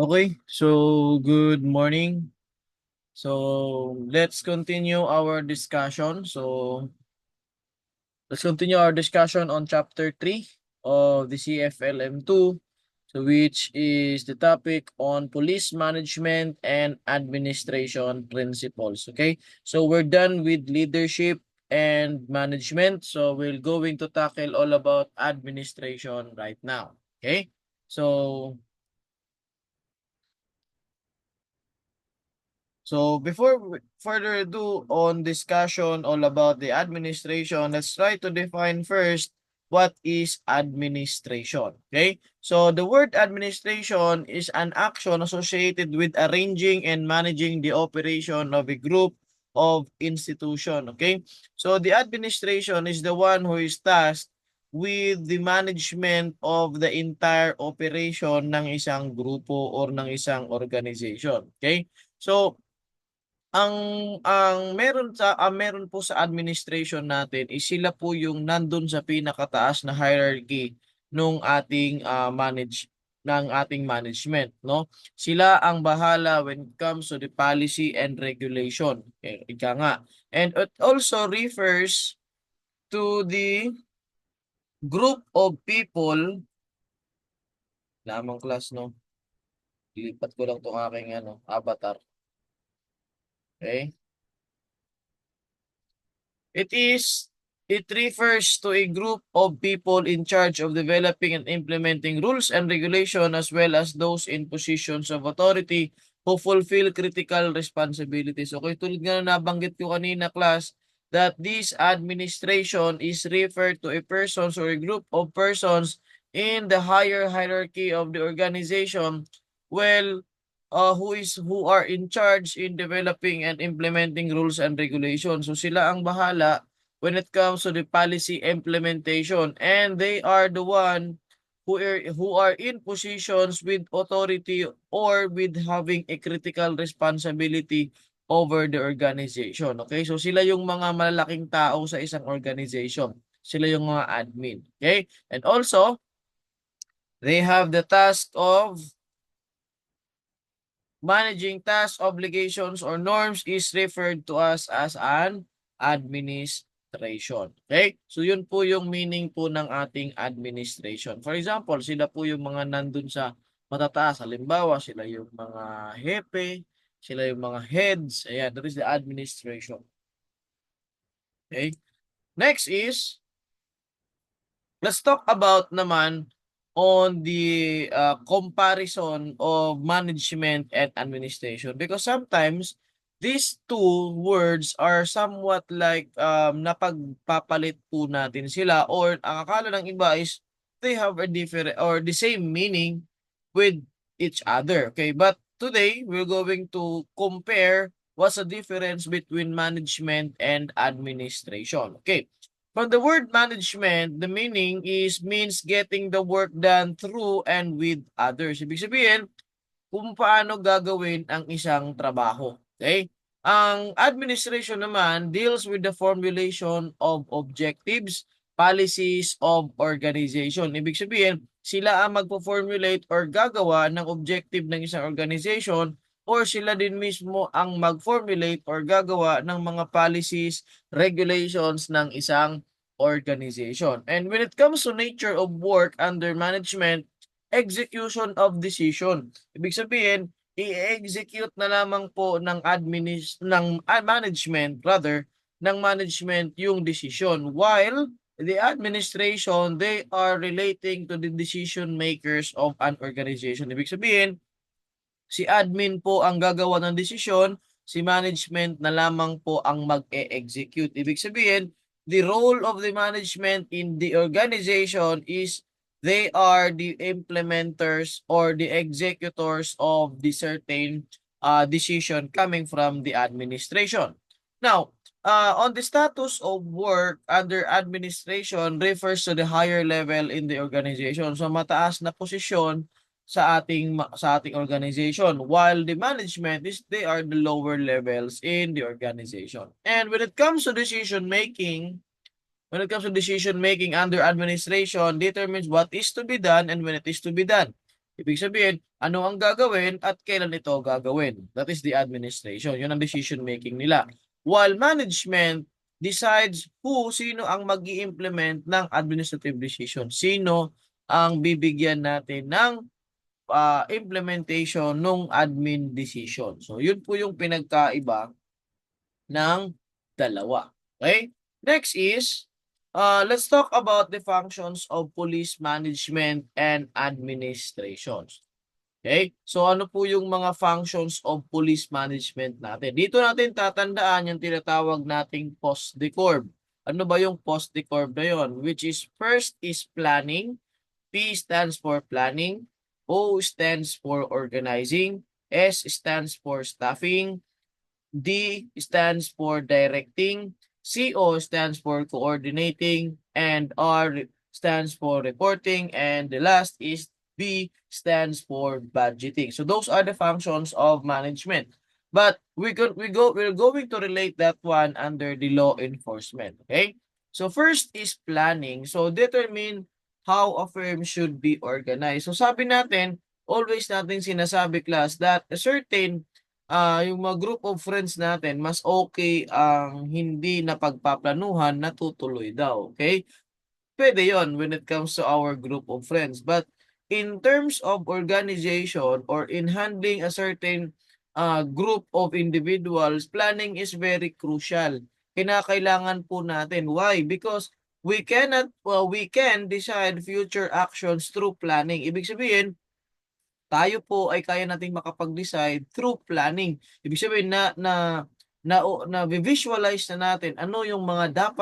Okay, so good morning. So let's continue our discussion. Let's continue our discussion on chapter 3 of the CFLM2, so which is the topic on police management and administration principles. Okay, so we're done with leadership and management. So we're going to tackle all about administration right now. Okay, so So before further ado on discussion all about the administration, let's try to define first what is administration. Okay? So the word administration is an action associated with arranging and managing the operation of a group of institution. Okay? So the administration is the one who is tasked with the management of the entire operation ng isang grupo or ng isang organization. Okay? So ang meron po sa administration natin is sila po yung nandun sa pinakataas na hierarchy nung ating ng ating management, no? Sila ang bahala when it comes to the policy and regulation. Ika nga. And it also refers to the group of people lamang class, no? Ilipat ko lang 'tong aking avatar. Okay? It is it refers to a group of people in charge of developing and implementing rules and regulation as well as those in positions of authority who fulfill critical responsibilities. Okay, tulad nga na nabanggit ko kanina, class, that this administration is referred to a persons or a group of persons in the higher hierarchy of the organization, well, who are in charge in developing and implementing rules and regulations. So sila ang bahala when it comes to the policy implementation, and they are the one who are in positions with authority or with having a critical responsibility over the organization. Okay? So sila yung mga malalaking tao sa isang organization. Sila yung mga admin. Okay? And also, they have the task of managing tasks, obligations, or norms is referred to us as an administration. Okay? So yun po yung meaning po ng ating administration. For example, sila po yung mga nandun sa matataas. Halimbawa, sila yung mga hepe, sila yung mga heads. Ayan, that is the administration. Okay? Next is, let's talk about naman on the comparison of management and administration, because sometimes these two words are somewhat like napagpapalit po natin sila, or ang akala ng iba is they have a different or the same meaning with each other. Okay, but today we're going to compare what's the difference between management and administration. Okay, from the word management, the meaning means getting the work done through and with others. Ibig sabihin, kung paano gagawin ang isang trabaho. Okay? Ang administration naman deals with the formulation of objectives, policies of organization. Ibig sabihin, sila ang magpo-formulate or gagawa ng objective ng isang organization, or sila din mismo ang mag-formulate or gagawa ng mga policies, regulations ng isang organization. And when it comes to nature of work under management, execution of decision. Ibig sabihin, i-execute na lamang po ng management yung decision, while the administration, they are relating to the decision makers of an organization. Ibig sabihin, si admin po ang gagawa ng desisyon, si management na lamang po ang mag-e-execute. Ibig sabihin, the role of the management in the organization is they are the implementers or the executors of the certain decision coming from the administration. Now, on the status of work under administration refers to the higher level in the organization. So mataas na posisyon sa ating organization, while the management is they are the lower levels in the organization. And when it comes to decision making under administration determines what is to be done and when it is to be done. Ibig sabihin, ano ang gagawin at kailan ito gagawin. That is the administration. Yun ang decision making nila. While management decides sino ang mag-i-implement ng administrative decision. Sino ang bibigyan natin ng implementation ng admin decision. So, yun po yung pinagkaiba ng dalawa. Okay? Next is, let's talk about the functions of police management and administrations. Okay? So, ano po yung mga functions of police management natin? Dito natin tatandaan yung tinatawag nating POSDECORP. Ano ba yung POSDECORP na yun? Which is first is planning, P stands for planning, O stands for organizing, S stands for staffing, D stands for directing, CO stands for coordinating, and R stands for reporting, and the last is B stands for budgeting. So those are the functions of management. But we're going to relate that one under the law enforcement. Okay? So first is planning. So determine how a firm should be organized. So sabi natin, always natin sinasabi class that a certain yung mga group of friends natin, mas okay ang hindi na pagpaplanuhan na tutuloy daw. Okay? Pwede yon when it comes to our group of friends. But in terms of organization or in handling a certain group of individuals, planning is very crucial. Kinakailangan po natin. Why? Because we can decide future actions through planning. Ibig sabihin, tayo po ay kaya nating makapag-decide through planning. Ibig sabihin na visualize na natin ano yung mga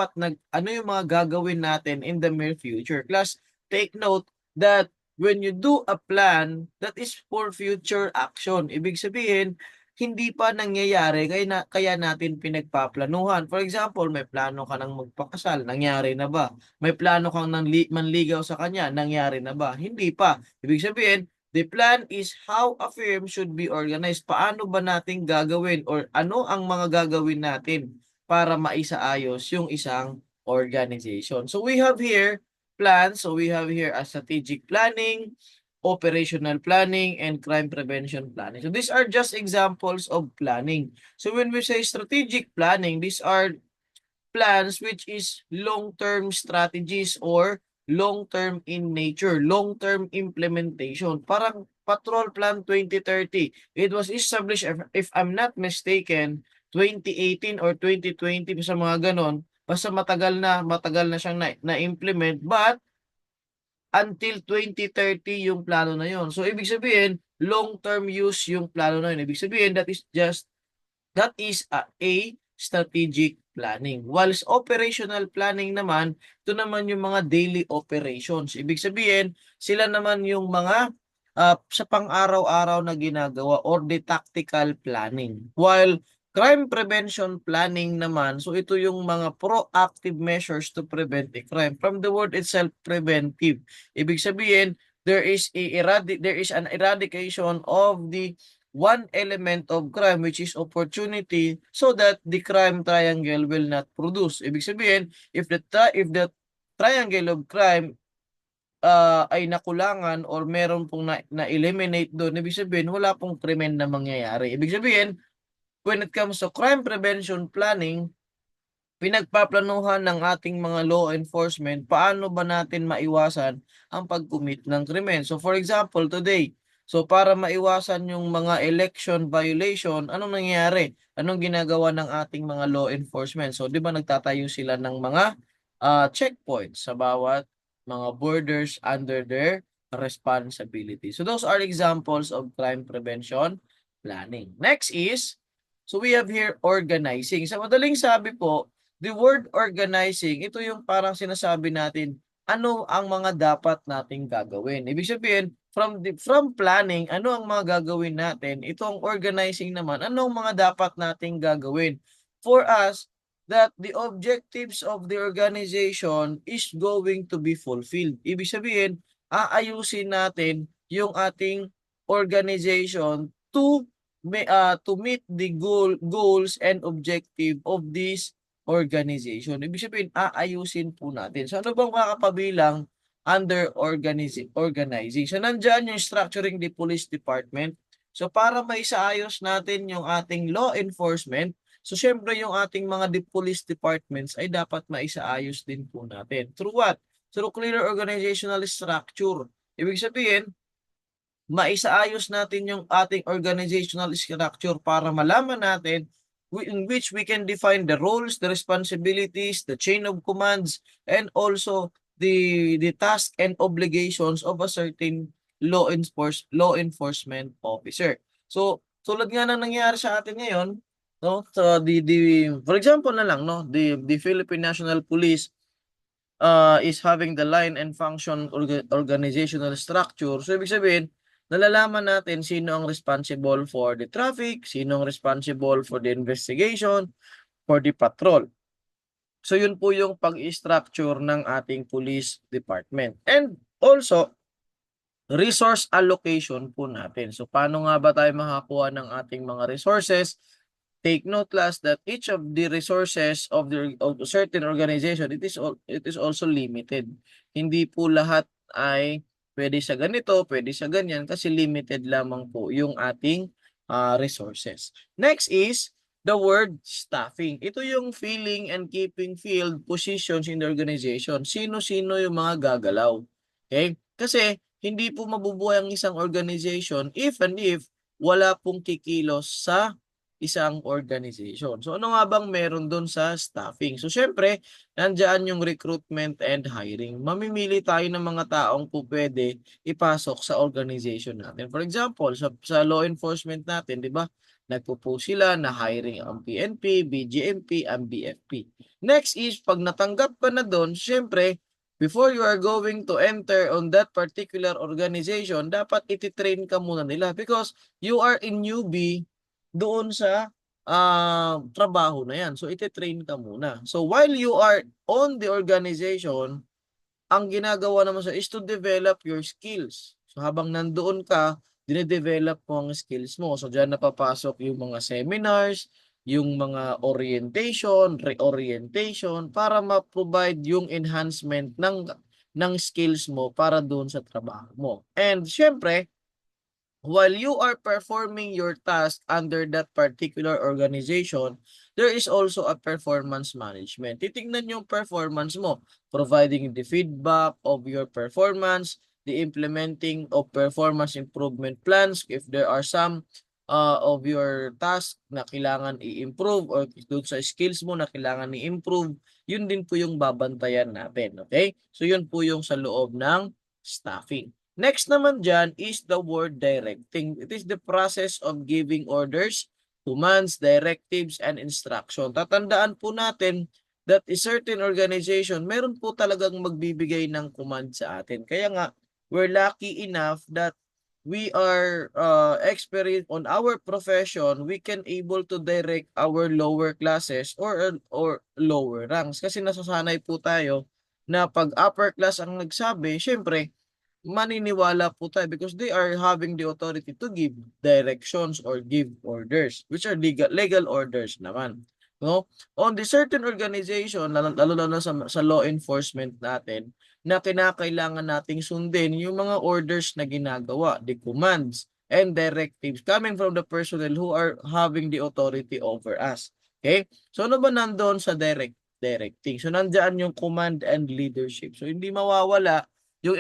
ano yung mga gagawin natin in the near future. Plus, take note that when you do a plan, that is for future action. Ibig sabihin, hindi pa nangyayari kaya natin pinagpaplanuhan. For example, may plano ka ng magpakasal, nangyari na ba? May plano kang manligaw sa kanya, nangyari na ba? Hindi pa. Ibig sabihin, the plan is how a firm should be organized. Paano ba natin gagawin or ano ang mga gagawin natin para maisaayos yung isang organization. So we have here plans. So we have here a strategic planning, operational planning, and crime prevention planning. So these are just examples of planning. So when we say strategic planning, these are plans which is long-term strategies or long-term in nature, long-term implementation. Parang Patrol Plan 2030. It was established, if I'm not mistaken, 2018 or 2020 sa mga ganon. Basta matagal na siyang na-implement, but until 2030 yung plano na yon. So ibig sabihin, long-term use yung plano na yun. Ibig sabihin, that is a strategic planning. Whilst operational planning naman, ito naman yung mga daily operations. Ibig sabihin, sila naman yung mga sa pang-araw-araw na ginagawa or the tactical planning. While crime prevention planning naman, so ito yung mga proactive measures to prevent a crime. From the word itself, preventive. Ibig sabihin, there is an eradication of the one element of crime, which is opportunity, so that the crime triangle will not produce. Ibig sabihin, if the triangle of crime ay nakulangan or meron pong na-eliminate doon, ibig sabihin wala pong krimen na mangyayari. Ibig sabihin, when it comes to crime prevention planning, pinagpaplanuhan ng ating mga law enforcement paano ba natin maiwasan ang pag-commit ng krimen. So for example, today, so para maiwasan yung mga election violation, anong nangyayari? Anong ginagawa ng ating mga law enforcement? So di ba nagtatayo sila ng mga checkpoints sa bawat mga borders under their responsibility. So those are examples of crime prevention planning. Next is, so we have here organizing. Sa madaling sabi po, the word organizing, ito yung parang sinasabi natin, ano ang mga dapat nating gagawin. Ibig sabihin, from planning, ano ang mga gagawin natin? Itong organizing naman, ano ang mga dapat nating gagawin? For us, that the objectives of the organization is going to be fulfilled. Ibig sabihin, aayusin natin yung ating organization to meet the goals and objective of this organization. Ibig sabihin, aayusin po natin. So ano bang makakapabilang under organizing. So, nandiyan yung structuring the police department. So, para maisaayos natin yung ating law enforcement, so syempre yung ating mga police departments ay dapat maisaayos din po natin. Through what? Through clear organizational structure. Ibig sabihin, maisaayos natin yung ating organizational structure para malaman natin in which we can define the roles, the responsibilities, the chain of commands, and also the task and obligations of a certain law enforcement officer. So, tulad nga ng nangyari sa atin ngayon, no? So for example na lang, no, the Philippine National Police is having the line and function organizational structure. So, ibig sabihin, nalalaman natin sino ang responsible for the traffic, sino ang responsible for the investigation, for the patrol. So, yun po yung pag-structure ng ating police department. And also, resource allocation po natin. So, paano nga ba tayo makakuha ng ating mga resources? Take note class that each of the resources of a certain organization, it is also limited. Hindi po lahat ay pwede sa ganito, pwede sa ganyan kasi limited lamang po yung ating resources. Next is the word staffing. Ito yung filling and keeping filled positions in the organization. Sino-sino yung mga gagalaw. Okay? Kasi hindi po mabubuhay ang isang organization if wala pong kikilos sa isang organization. So, ano nga bang meron doon sa staffing? So, syempre, nandiyan yung recruitment and hiring. Mamimili tayo ng mga taong po pwede ipasok sa organization natin. For example, sa law enforcement natin, di ba? Nagpo-post sila na hiring ang PNP, BGMP, ang BFP. Next is, pag natanggap ka na doon, syempre, before you are going to enter on that particular organization, dapat ititrain ka muna nila because you are in newbie doon sa trabaho na yan. So, ite-train ka muna. So, while you are on the organization, ang ginagawa naman is to develop your skills. So, habang nandoon ka, dine-develop mo ang skills mo. So, dyan napapasok yung mga seminars, yung mga orientation, reorientation, para ma-provide yung enhancement ng skills mo para doon sa trabaho mo. And, syempre, while you are performing your task under that particular organization, there is also a performance management. Titingnan yung performance mo, providing the feedback of your performance, the implementing of performance improvement plans if there are some of your task na kailangan i-improve or doon sa skills mo na kailangan i-improve, yun din po yung babantayan natin. Okay? So yun po yung sa loob ng staffing. Next naman dyan is the word directing. It is the process of giving orders, commands, directives, and instruction. Tatandaan po natin that a certain organization, meron po talagang magbibigay ng command sa atin. Kaya nga, we're lucky enough that we are experienced on our profession, we can able to direct our lower classes or lower ranks. Kasi nasasanay po tayo na pag upper class ang nagsabi, syempre, maniniwala po tayo because they are having the authority to give directions or give orders, which are legal orders naman. No? On the certain organization, lalo na sa law enforcement natin, na kinakailangan nating sundin yung mga orders na ginagawa, the commands and directives coming from the personnel who are having the authority over us. Okay? So ano ba nandoon sa directing? So nandiyan yung command and leadership. So hindi mawawala yung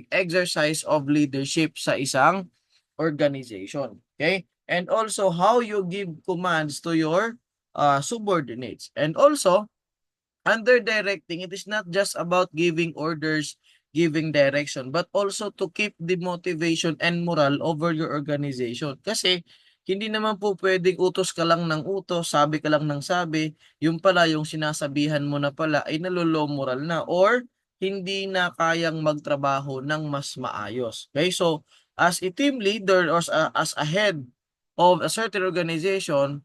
exercise of leadership sa isang organization. Okay? And also how you give commands to your subordinates. And also, under directing, it is not just about giving orders, giving direction, but also to keep the motivation and moral over your organization. Kasi, hindi naman po pwedeng utos ka lang ng utos, sabi ka lang ng sabi, yung pala, yung sinasabihan mo na pala ay nalolow moral na or hindi na kayang magtrabaho ng mas maayos. Okay, so as a team leader or as a head of a certain organization,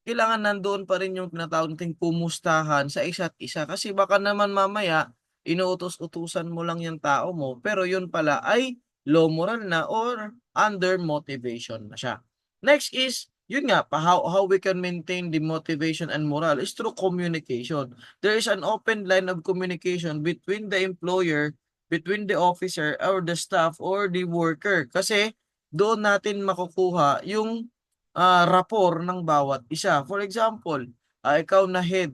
kailangan nandoon pa rin yung tinatawag nating pumustahan sa isa't isa. Kasi baka naman mamaya, inuutos-utusan mo lang yung tao mo, pero yun pala ay low moral na or under motivation na siya. Next is yun nga, how we can maintain the motivation and morale is through communication. There is an open line of communication between the employer, between the officer or the staff or the worker. Kasi doon natin makukuha yung rapport ng bawat isa. For example, ikaw na head,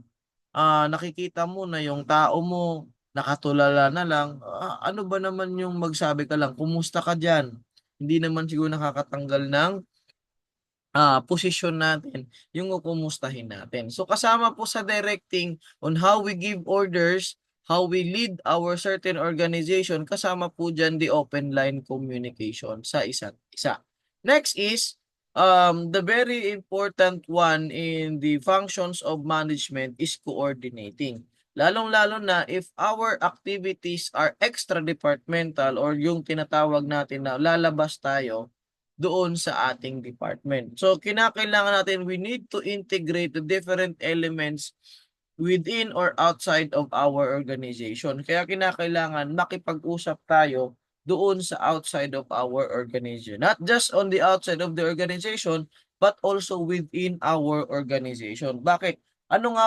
nakikita mo na yung tao mo nakatulala na lang, ano ba naman yung magsabi ka lang, kumusta ka dyan? Hindi naman siguro nakakatanggal ng posisyon natin yung kukumustahin natin. So kasama po sa directing on how we give orders, how we lead our certain organization, kasama po dyan the open line communication sa isa't isa. Next is the very important one in the functions of management is coordinating. Lalong-lalo na if our activities are extra-departmental or yung tinatawag natin na lalabas tayo doon sa ating department. So, kinakailangan natin, we need to integrate the different elements within or outside of our organization. Kaya kinakailangan makipag-usap tayo doon sa outside of our organization. Not just on the outside of the organization, but also within our organization. Bakit? Ano nga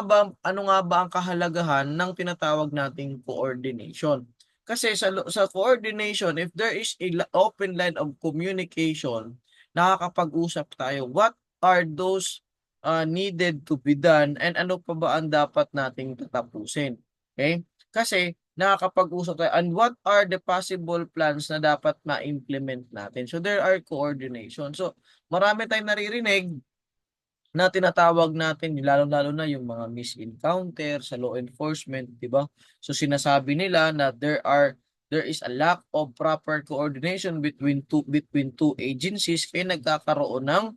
ba ang kahalagahan ng tinatawag nating coordination? Kasi sa coordination, if there is a open line of communication, nakakapag-usap tayo. What are those needed to be done and ano pa ba ang dapat nating tatapusin? Okay? Kasi nakakapag-usap tayo and what are the possible plans na dapat ma-implement natin. So there are coordination. So marami tayong naririnig na tinatawag natin, lalo-lalo na yung mga encounter sa law enforcement, di ba? So sinasabi nila na there is a lack of proper coordination between two agencies kaya nagkakaroon ng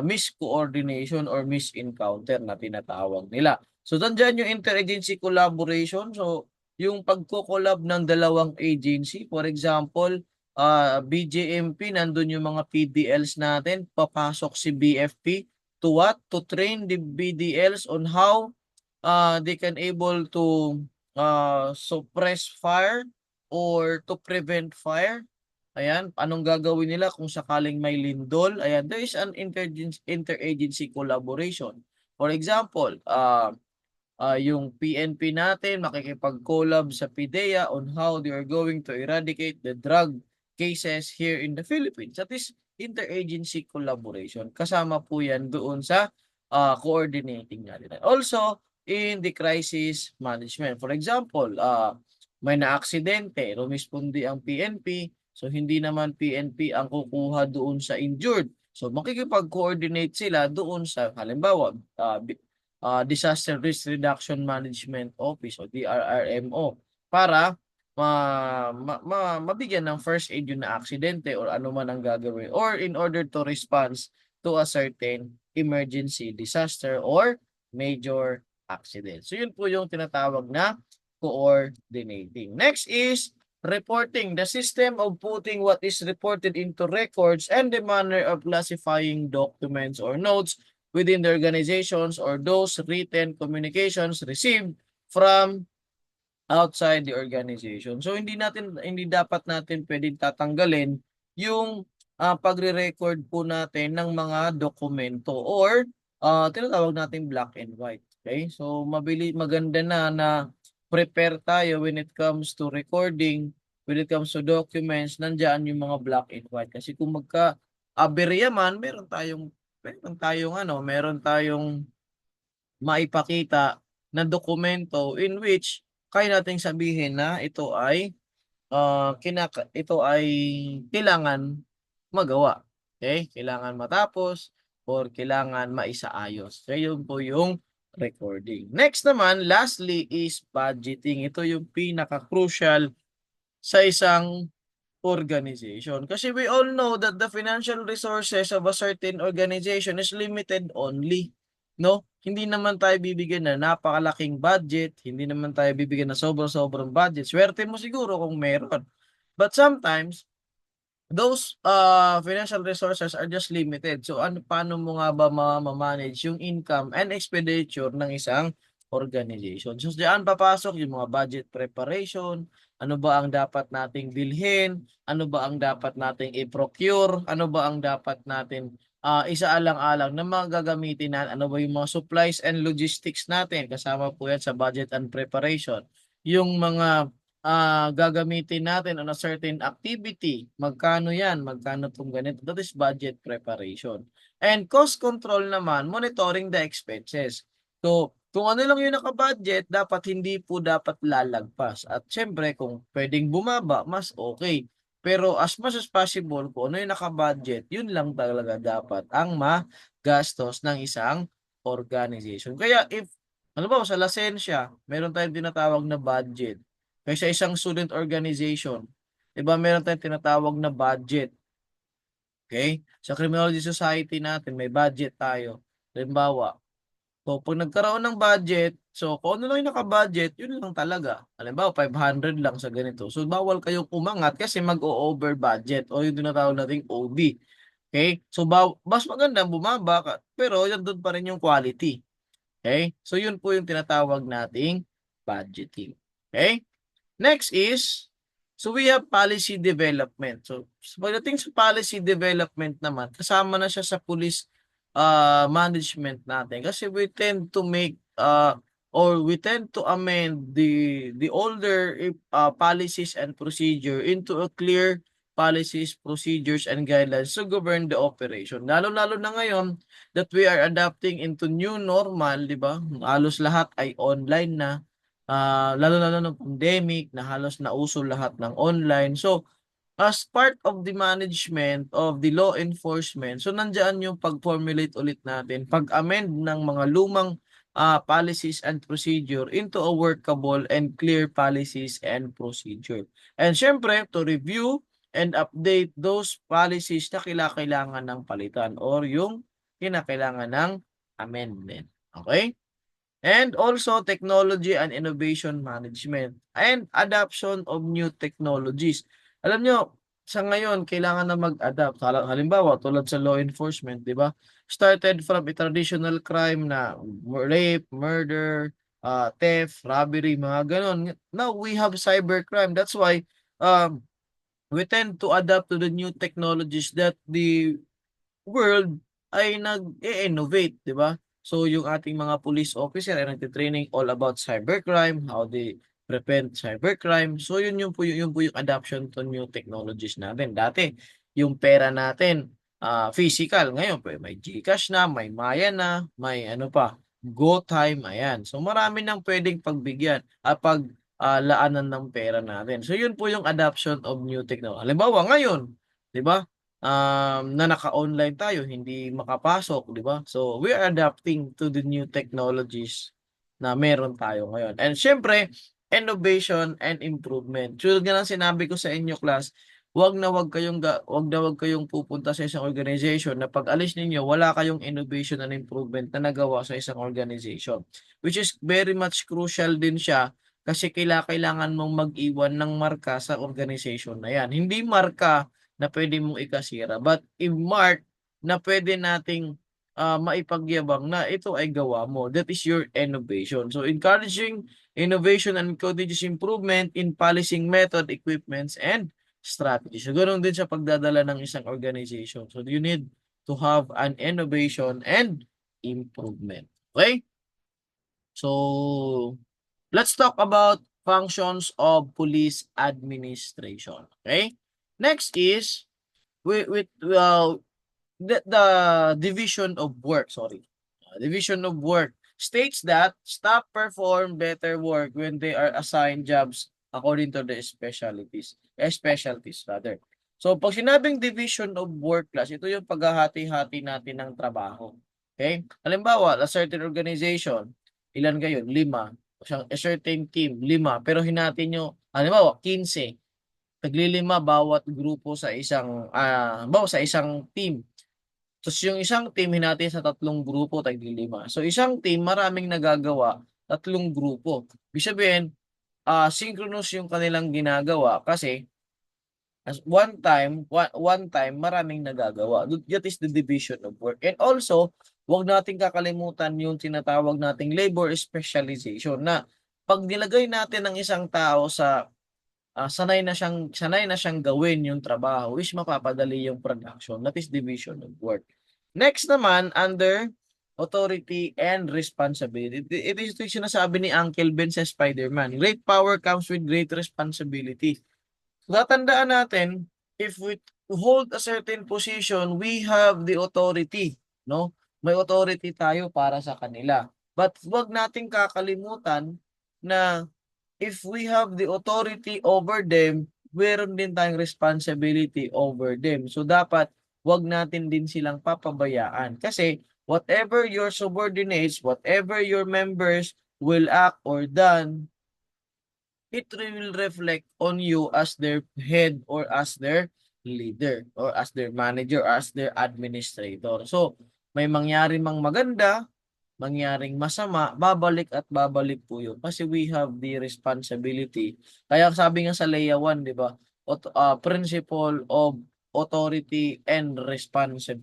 miscoordination or encounter na tinatawag nila. So nandiyan yung interagency collaboration. So yung pagko-collab ng dalawang agency, for example, BJMP, nandun yung mga PDLs natin, papasok si BFP to what? To train the BDLs on how they can able to suppress fire or to prevent fire. Ayan, anong gagawin nila kung sakaling may lindol? Ayan, there is an interagency collaboration. For example, yung PNP natin makikipag-collab sa PIDEA on how they are going to eradicate the drug cases here in the Philippines. That is interagency collaboration. Kasama po yan doon sa coordinating natin. Also, in the crisis management. For example, may na-aksidente, rumispondi ang PNP, so hindi naman PNP ang kukuha doon sa injured. So makikipag-coordinate sila doon sa halimbawa, Disaster Risk Reduction Management Office o DRRMO para mabigyan ng first aid yung na aksidente or ano man ang gagawin or in order to respond to a certain emergency disaster or major accident. So yun po yung tinatawag na coordinating. Next is reporting, the system of putting what is reported into records and the manner of classifying documents or notes within the organizations or those written communications received from outside the organization. So hindi dapat natin pwedeng tatanggalin yung pagre-record po natin ng mga dokumento or tinatawag natin black and white. Okay? So maganda na prepare tayo when it comes to recording, when it comes to documents, nandiyan yung mga black and white. Kasi kung magka-aberya man, meron tayong maipakita na dokumento in which kaya nating sabihin na ito ay kailangan magawa. Okay? Kailangan matapos or kailangan maisaayos. So yun po yung recording. Next naman, lastly is budgeting. Ito yung pinaka-crucial sa isang organization. Kasi we all know that the financial resources of a certain organization is limited only. No? Hindi naman tayo bibigyan na napakalaking budget, hindi naman tayo bibigyan na sobrang budget. Swerte mo siguro kung meron. But sometimes, those financial resources are just limited. So paano mo nga ba ma-manage yung income and expenditure ng isang organization? So diyan papasok yung mga budget preparation, ano ba ang dapat nating bilhin, ano ba ang dapat nating i-procure, ano ba ang dapat natin isaalang-alang na mga gagamitin ano ba yung mga supplies and logistics natin, kasama po yan sa budget and preparation. Yung mga gagamitin natin on a certain activity, magkano yan, magkano itong ganito, that is budget preparation. And cost control naman, monitoring the expenses. So, kung ano lang yung naka-budget, dapat hindi po dapat lalagpas. At syempre, kung pwedeng bumaba, mas okay. Pero as much as possible, kung ano yung naka-budget, yun lang talaga dapat ang magastos ng isang organization. Kaya if, ano ba, sa Lasensya, meron tayong tinatawag na budget. Kaya sa isang student organization, iba meron tayong tinatawag na budget. Okay? Sa Criminology Society natin, may budget tayo. Halimbawa, so, pag nagkaroon ng budget, so kung ano lang yung naka-budget, yun lang talaga. Halimbawa, 500 lang sa ganito. So, bawal kayong umangat kasi mag-o-over budget o yung tinatawag nating OB. Okay? So, mas maganda bumaba ka, pero yan doon pa rin yung quality. Okay? So, yun po yung tinatawag nating budgeting. Okay? Next is, so we have policy development. So, pagdating sa policy development naman, kasama na siya sa police management natin kasi we tend to make or we tend to amend the older policies and procedure into a clear policies, procedures, and guidelines to govern the operation. Lalo-lalo na ngayon that we are adapting into new normal, di ba? Halos lahat ay online na. Lalo-lalo ng pandemic na halos nauso lahat ng online. So, as part of the management of the law enforcement, so nandiyan yung pag-formulate ulit natin, pag-amend ng mga lumang policies and procedure into a workable and clear policies and procedure. And syempre, to review and update those policies na kailangan ng palitan or yung kinakailangan ng amendment. Okay? And also technology and innovation management and adoption of new technologies. Alam nyo, sa ngayon, kailangan na mag-adapt. Halimbawa, tulad sa law enforcement, di ba? Started from a traditional crime na rape, murder, theft, robbery, mga ganon. Now, we have cybercrime. That's why we tend to adapt to the new technologies that the world ay nag-i-innovate, di ba? So, yung ating mga police officer ay nagtitraining all about cybercrime, how they prevent cybercrime. So, yun po yung adoption to new technologies natin. Dati, yung pera natin, physical. Ngayon, may GCash na, may Maya na, may ano pa, GoTime, ayan. So, marami nang pwedeng pagbigyan at laanan ng pera natin. So, yun po yung adoption of new technology. Halimbawa, ngayon, di ba? Na naka-online tayo, hindi makapasok, di ba? So, we are adapting to the new technologies na meron tayo ngayon. And syempre, innovation and improvement. Tulad nga ng sinabi ko sa inyo, class, wag na wag kayong pupunta sa isang organization na pag alis ninyo, wala kayong innovation and improvement na nagawa sa isang organization. Which is very much crucial din siya kasi kailangan mong mag-iwan ng marka sa organization na yan. Hindi marka na pwede mong ikasira. But if mark na pwede nating maipagyabang na ito ay gawa mo, that is your innovation. So encouraging innovation and continuous improvement in policing method, equipments, and strategy. So ganoon din sa pagdadala ng isang organization. So you need to have an innovation and improvement. Okay? So let's talk about functions of police administration. Okay? Next is the division of work, sorry. Division of work states that staff perform better work when they are assigned jobs according to the specialties rather. So pag sinabing division of work class, ito yung paghahati-hati natin ng trabaho. Okay? Halimbawa, a certain organization, ilan kayo? 5. A certain team, 5. Pero hinati nyo, halimbawa, 15. Taglilima bawat grupo sa isang team. Tapos yung isang team hinati sa 3 grupo, taglilima. So isang team maraming nagagawa, 3 grupo. Ibig sabihin, synchronous yung kanilang ginagawa kasi as one time maraming nagagawa. That is the division of work. And also, wag nating kakalimutan yung tinatawag nating labor specialization na pag nilagay natin ng isang tao sa sanay na siyang gawin yung trabaho, is mapapadali yung production. That is division of work. Next naman, under authority and responsibility. Ito yung sinasabi ni Uncle Ben sa Spider-Man. Great power comes with great responsibility. Tatandaan natin, if we hold a certain position, we have the authority, no? May authority tayo para sa kanila. But wag nating kakalimutan na if we have the authority over them, meron din tayong responsibility over them. So dapat wag natin din silang papabayaan. Kasi whatever your subordinates, whatever your members will act or done, it will reflect on you as their head or as their leader or as their manager or as their administrator. So, may mangyari mang maganda, mangyaring masama, babalik at babalik po yun. Kasi we have the responsibility. Kaya sabi nga sa Leia 1, di ba? Principle of authority and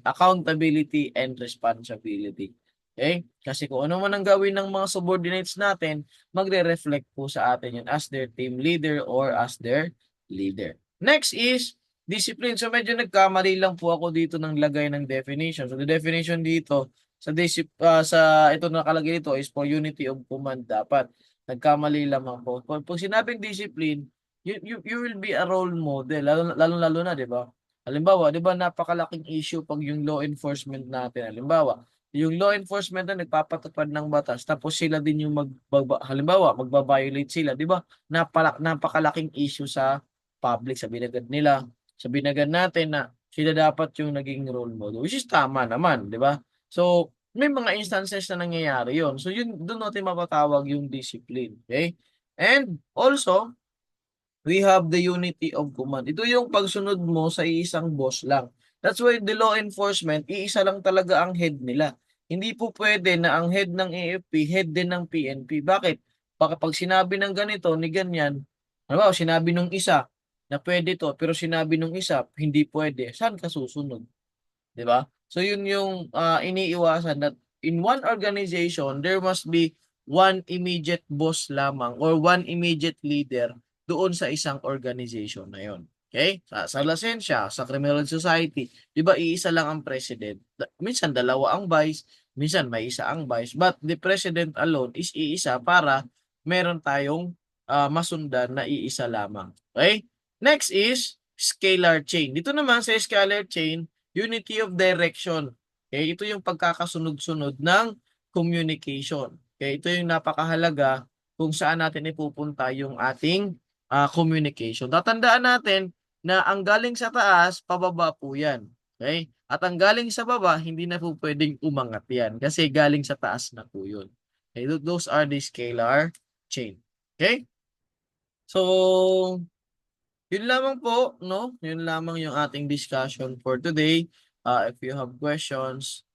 accountability and responsibility. Okay? Kasi kung ano man ang gawin ng mga subordinates natin, magre-reflect po sa atin yun as their team leader or as their leader. Next is discipline. So medyo nagkamali lang po ako dito ng lagay ng definition. So the definition dito sa ito nakalagay dito is for unity of command dapat. Nagkamali lamang po. Pag sinabing discipline, you will be a role model lalo na 'di ba? Halimbawa, 'di ba napakalaking issue pag yung law enforcement natin. Halimbawa, yung law enforcement na nagpapatupad ng batas tapos sila din yung halimbawa magba-violate sila, 'di ba? Napakalaking issue sa public sa binagad nila. Sa binagad natin na sila dapat yung naging role model, which is tama naman, 'di ba? So, may mga instances na nangyayari yon. So, yun, doon natin mapatawag yung discipline. Okay? And also, we have the unity of command. Ito yung pagsunod mo sa iisang boss lang. That's why the law enforcement, iisa lang talaga ang head nila. Hindi po pwede na ang head ng AFP, head din ng PNP. Bakit? Baka pag sinabi ng ganito, ni ganyan, ano sinabi nung isa na pwede to, pero sinabi nung isa, hindi pwede. Saan ka susunod? 'Di ba? So yun yung iniiwasan that in one organization there must be one immediate boss lamang or one immediate leader doon sa isang organization na yon. Okay? Sa Lasensya, sa Criminal Society, 'di ba iisa lang ang president. Minsan dalawa ang vice, minsan may isa ang vice, but the president alone is iisa para meron tayong masundan na iisa lamang. Okay? Next is scalar chain. Dito naman sa scalar chain, unity of direction. Okay, ito yung pagkakasunod-sunod ng communication. Okay, ito yung napakahalaga kung saan natin ipupunta yung ating communication. Tatandaan natin na ang galing sa taas, pababa po yan. Okay? At ang galing sa baba, hindi na po pwedeng umangat yan kasi galing sa taas na po yun. Okay, those are the scalar chain. Okay? So, yun lamang po, no? Yun lamang yung ating discussion for today. If you have questions,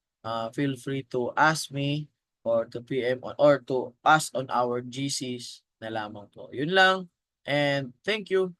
feel free to ask me or to PM or to ask on our GCs na lamang po. Yun lang. And thank you.